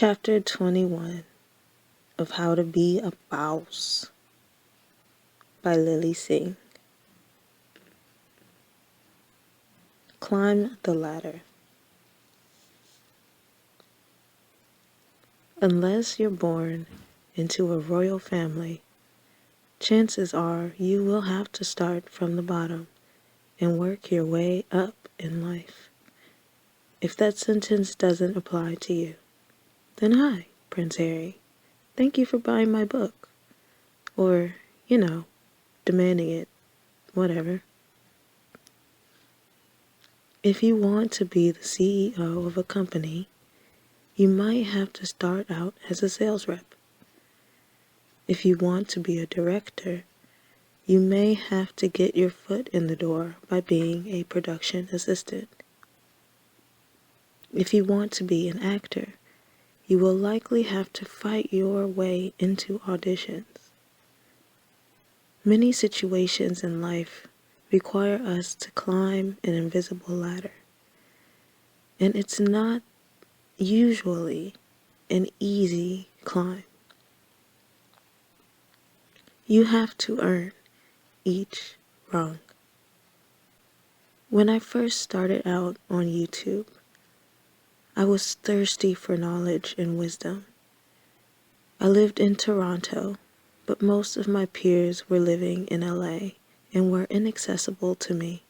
Chapter 21 of How to Be a Bawse by Lilly Singh. Climb the ladder. Unless you're born into a royal family, chances are you will have to start from the bottom and work your way up in life. If that sentence doesn't apply to you, then hi, Prince Harry. Thank you for buying my book. Or, demanding it. Whatever. If you want to be the CEO of a company, you might have to start out as a sales rep. If you want to be a director, you may have to get your foot in the door by being a production assistant. If you want to be an actor, you will likely have to fight your way into auditions. Many situations in life require us to climb an invisible ladder, and it's not usually an easy climb. You have to earn each rung. When I first started out on YouTube, I was thirsty for knowledge and wisdom. I lived in Toronto, but most of my peers were living in LA and were inaccessible to me.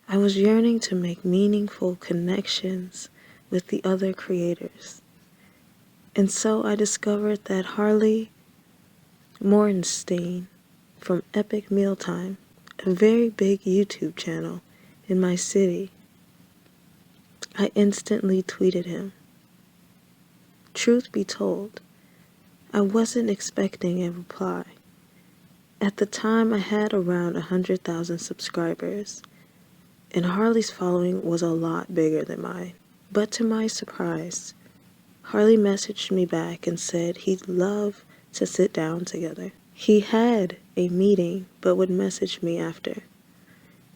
I was yearning to make meaningful connections with the other creators. And so I discovered that Harley Morgenstein from Epic Mealtime, a very big YouTube channel in my city. I instantly tweeted him. Truth be told, I wasn't expecting a reply. At the time, I had around 100,000 subscribers, and Harley's following was a lot bigger than mine. But to my surprise, Harley messaged me back and said he'd love to sit down together. He had a meeting, but would message me after.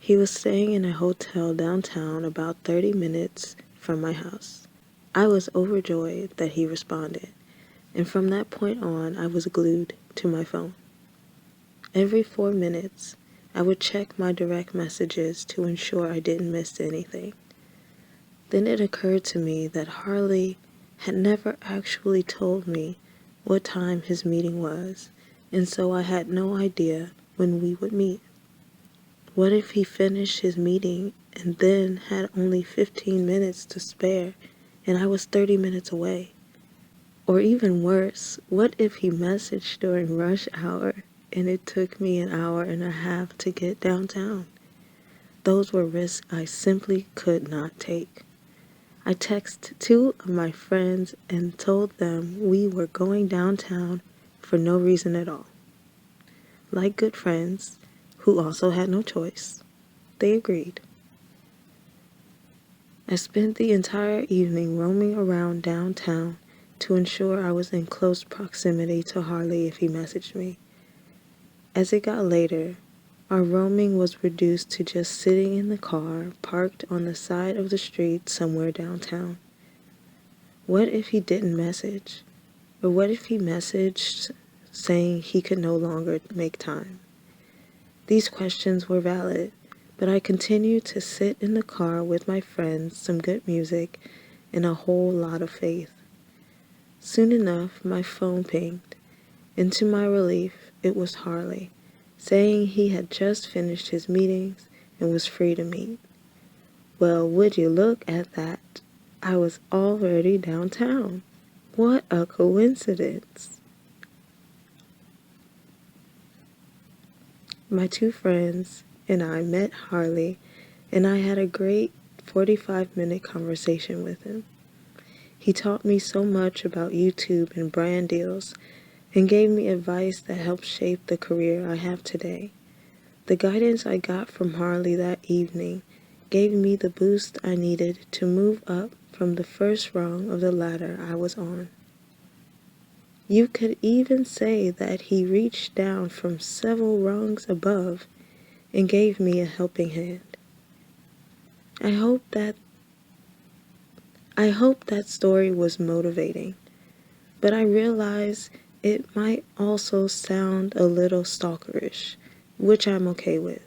He was staying in a hotel downtown about 30 minutes from my house. I was overjoyed that he responded, and from that point on, I was glued to my phone. Every 4 minutes, I would check my direct messages to ensure I didn't miss anything. Then it occurred to me that Harley had never actually told me what time his meeting was, and so I had no idea when we would meet. What if he finished his meeting and then had only 15 minutes to spare and I was 30 minutes away? Or even worse, what if he messaged during rush hour and it took me an hour and a half to get downtown? Those were risks I simply could not take. I texted 2 of my friends and told them we were going downtown for no reason at all. Like good friends, who also had no choice, they agreed. I spent the entire evening roaming around downtown to ensure I was in close proximity to Harley if he messaged me. As it got later, our roaming was reduced to just sitting in the car parked on the side of the street somewhere downtown. What if he didn't message? Or what if he messaged saying he could no longer make time? These questions were valid, but I continued to sit in the car with my friends, some good music, and a whole lot of faith. Soon enough, my phone pinged, and to my relief, it was Harley, saying he had just finished his meetings and was free to meet. Well, would you look at that? I was already downtown. What a coincidence. My 2 friends and I met Harley, and I had a great 45-minute conversation with him. He taught me so much about YouTube and brand deals, and gave me advice that helped shape the career I have today. The guidance I got from Harley that evening gave me the boost I needed to move up from the first rung of the ladder I was on. You could even say that he reached down from several rungs above and gave me a helping hand. I I hope that story was motivating, but I realize it might also sound a little stalkerish, which I'm okay with.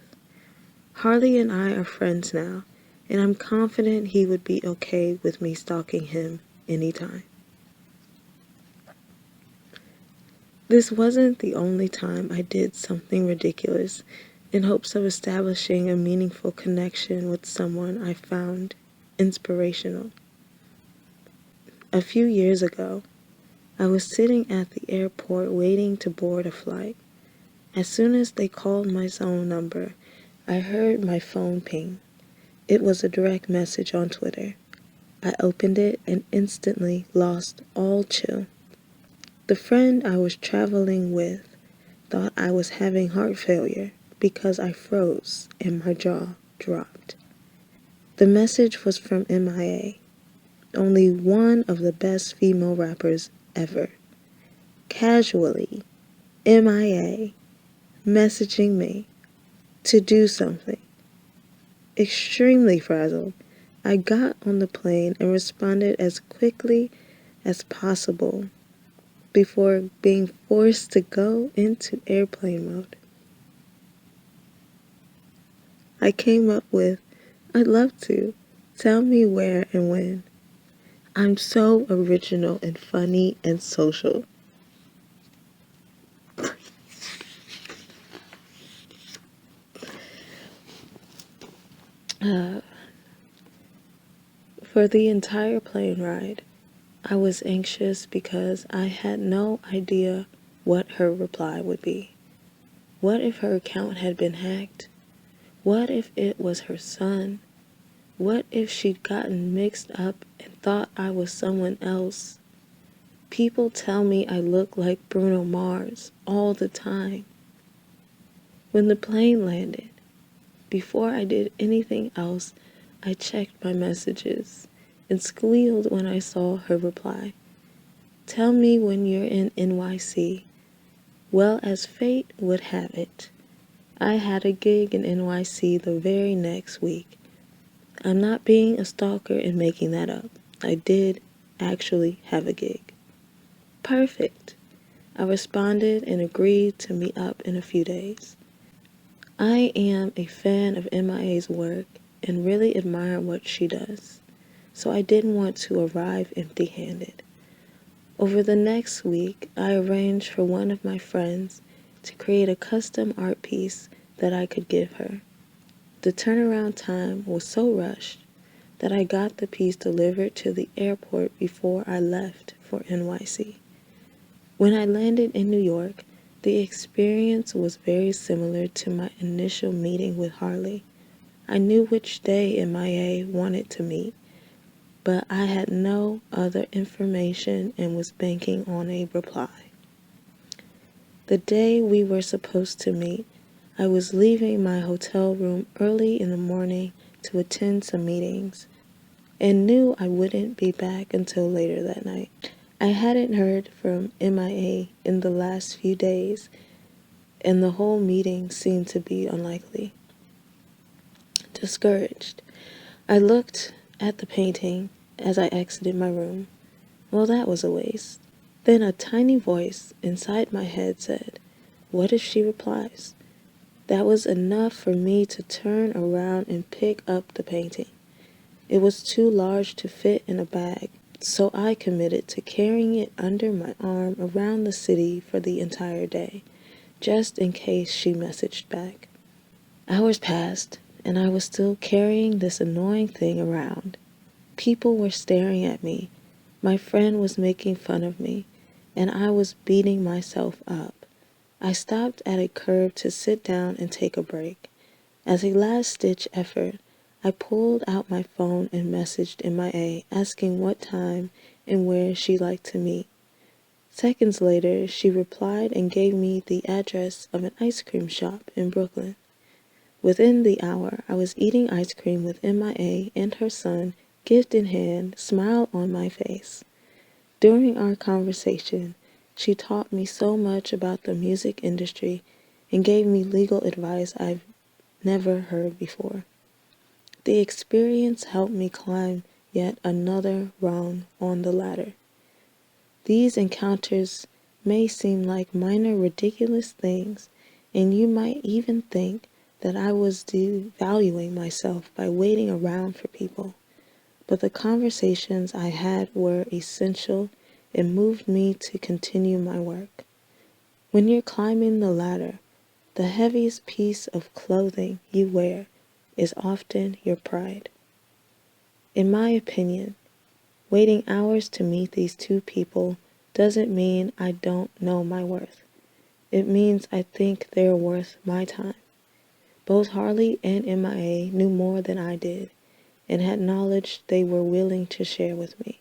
Harley and I are friends now, and I'm confident he would be okay with me stalking him anytime. This wasn't the only time I did something ridiculous in hopes of establishing a meaningful connection with someone I found inspirational. A few years ago, I was sitting at the airport waiting to board a flight. As soon as they called my phone number, I heard my phone ping. It was a direct message on Twitter. I opened it and instantly lost all chill. The friend I was traveling with thought I was having heart failure because I froze and my jaw dropped. The message was from MIA, only one of the best female rappers ever. Casually, MIA messaging me to do something. Extremely frazzled, I got on the plane and responded as quickly as possible before being forced to go into airplane mode. I came up with, "I'd love to. Tell me where and when." I'm so original and funny and social. For the entire plane ride, I was anxious because I had no idea what her reply would be. What if her account had been hacked? What if it was her son? What if she'd gotten mixed up and thought I was someone else? People tell me I look like Bruno Mars all the time. When the plane landed, before I did anything else, I checked my messages and squealed when I saw her reply. "Tell me when you're in NYC. Well, as fate would have it, I had a gig in NYC the very next week. I'm not being a stalker and making that up. I did actually have a gig." "Perfect," I responded and agreed to meet up in a few days. I am a fan of MIA's work and really admire what she does, so I didn't want to arrive empty-handed. Over the next week, I arranged for one of my friends to create a custom art piece that I could give her. The turnaround time was so rushed that I got the piece delivered to the airport before I left for NYC. When I landed in New York, the experience was very similar to my initial meeting with Harley. I knew which day MIA wanted to meet, but I had no other information and was banking on a reply. The day we were supposed to meet, I was leaving my hotel room early in the morning to attend some meetings, and knew I wouldn't be back until later that night. I hadn't heard from MIA in the last few days, and the whole meeting seemed to be unlikely. Discouraged, I looked at the painting as I exited my room. Well, that was a waste. Then a tiny voice inside my head said, "What if she replies?" That was enough for me to turn around and pick up the painting. It was too large to fit in a bag, so I committed to carrying it under my arm around the city for the entire day, just in case she messaged back. Hours passed, and I was still carrying this annoying thing around. People were staring at me, my friend was making fun of me, and I was beating myself up. I stopped at a curb to sit down and take a break. As a last-ditch effort, I pulled out my phone and messaged MIA asking what time and where she'd like to meet. Seconds later, she replied and gave me the address of an ice cream shop in Brooklyn. Within the hour, I was eating ice cream with MIA and her son, gift in hand, smile on my face. During our conversation, she taught me so much about the music industry and gave me legal advice I've never heard before. The experience helped me climb yet another rung on the ladder. These encounters may seem like minor, ridiculous things, and you might even think that I was devaluing myself by waiting around for people. But the conversations I had were essential and moved me to continue my work. When you're climbing the ladder, the heaviest piece of clothing you wear is often your pride. In my opinion, waiting hours to meet these two people doesn't mean I don't know my worth. It means I think they're worth my time. Both Harley and MIA knew more than I did and had knowledge they were willing to share with me.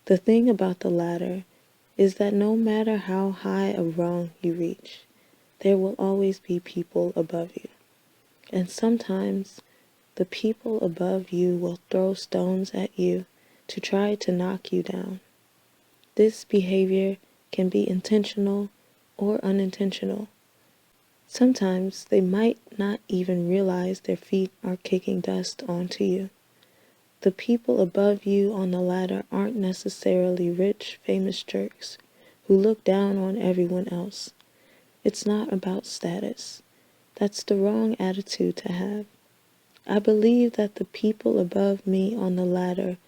The thing about the ladder is that no matter how high a rung you reach, there will always be people above you. And sometimes the people above you will throw stones at you to try to knock you down. This behavior can be intentional or unintentional. Sometimes they might not even realize their feet are kicking dust onto you. The people above you on the ladder aren't necessarily rich, famous jerks who look down on everyone else. It's not about status. That's the wrong attitude to have. I believe that the people above me on the ladder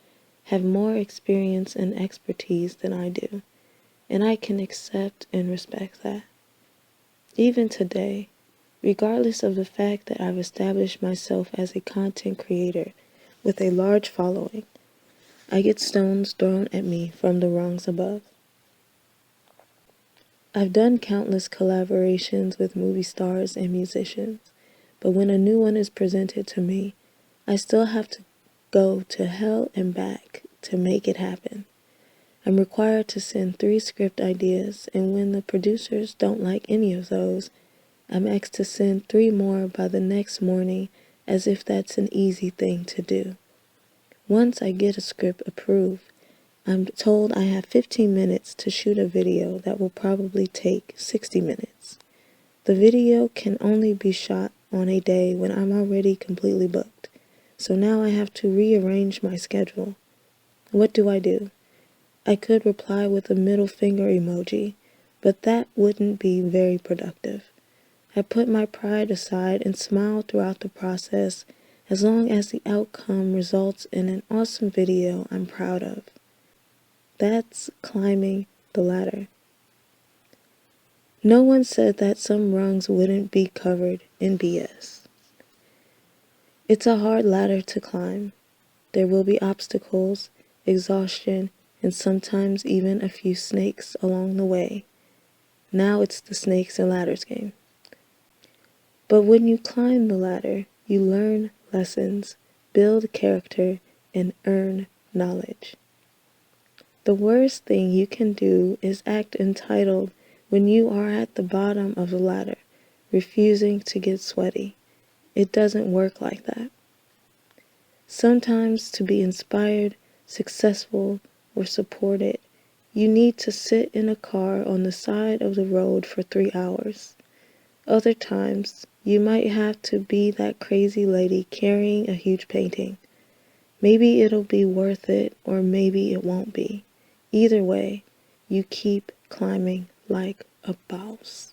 have more experience and expertise than I do, and I can accept and respect that. Even today, regardless of the fact that I've established myself as a content creator with a large following, I get stones thrown at me from the rungs above. I've done countless collaborations with movie stars and musicians, but when a new one is presented to me, I still have to go to hell and back to make it happen. I'm required to send 3 script ideas, and when the producers don't like any of those, I'm asked to send 3 more by the next morning as if that's an easy thing to do. Once I get a script approved, I'm told I have 15 minutes to shoot a video that will probably take 60 minutes. The video can only be shot on a day when I'm already completely booked, so now I have to rearrange my schedule. What do? I could reply with a middle finger emoji, but that wouldn't be very productive. I put my pride aside and smile throughout the process as long as the outcome results in an awesome video I'm proud of. That's climbing the ladder. No one said that some rungs wouldn't be covered in BS. It's a hard ladder to climb. There will be obstacles, exhaustion, and sometimes even a few snakes along the way. Now it's the snakes and ladders game. But when you climb the ladder, you learn lessons, build character, and earn knowledge. The worst thing you can do is act entitled when you are at the bottom of the ladder, refusing to get sweaty. It doesn't work like that. Sometimes to be inspired, successful, or supported, you need to sit in a car on the side of the road for 3 hours. Other times, you might have to be that crazy lady carrying a huge painting. Maybe it'll be worth it, or maybe it won't be. Either way, you keep climbing like a Bawse.